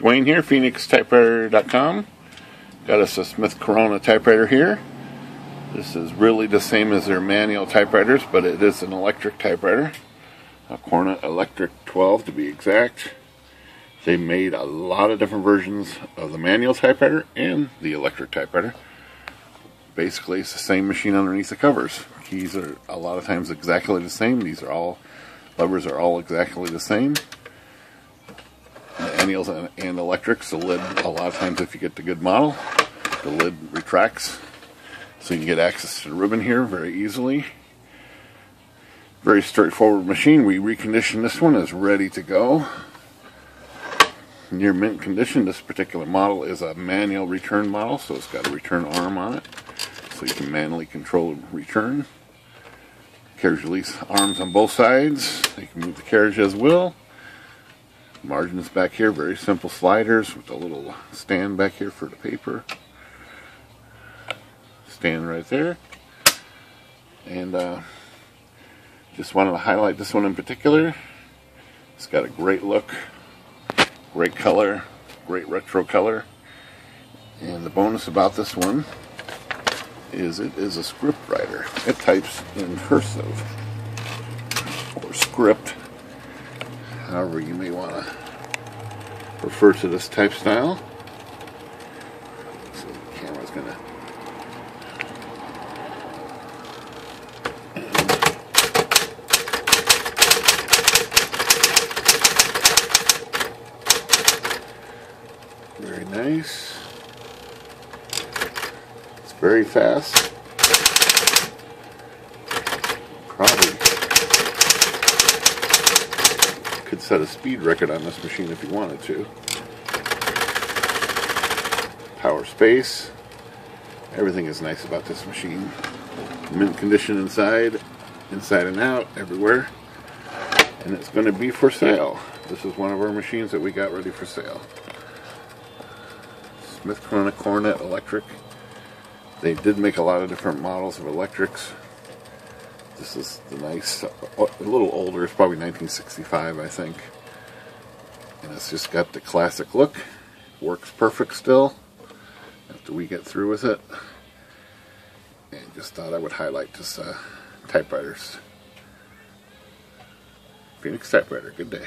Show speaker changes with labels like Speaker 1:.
Speaker 1: Dwayne here, PhoenixTypewriter.com. Got us a Smith Coronet typewriter here. This is really the same as their manual typewriters, but it is an electric typewriter. A Coronet Electric 12 to be exact. They made a lot of different versions of the manual typewriter and the electric typewriter. Basically, it's the same machine underneath the covers. Keys are a lot of times exactly the same. These are all, levers are all exactly the same. Manuals and electrics, the lid, a lot of times if you get the good model, the lid retracts. So you can get access to the ribbon here very easily. Very straightforward machine. We reconditioned this one, is ready to go. Near mint condition. This particular model is a manual return model, so it's got a return arm on it. So you can manually control return. Carriage release arms on both sides. You can move the carriage as will. Margins back here, very simple sliders with a little stand back here for the paper. Stand right there. And just wanted to highlight this one in particular. It's got a great look, great color, great retro color. And the bonus about this one is it is a script writer. It types in cursive or script, however you may want to refer to this type style. So the camera's going to very nice. It's very fast. Probably could set a speed record on this machine if you wanted to. Power space. Everything is nice about this machine. Mint condition inside and out, everywhere. And it's going to be for sale. This is one of our machines that we got ready for sale. Smith Coronet Electric. They did make a lot of different models of electrics. This is the nice, a little older, it's probably 1965 I think. And it's just got the classic look. Works perfect still after we get through with it. And just thought I would highlight this typewriters. Phoenix Typewriter, good day.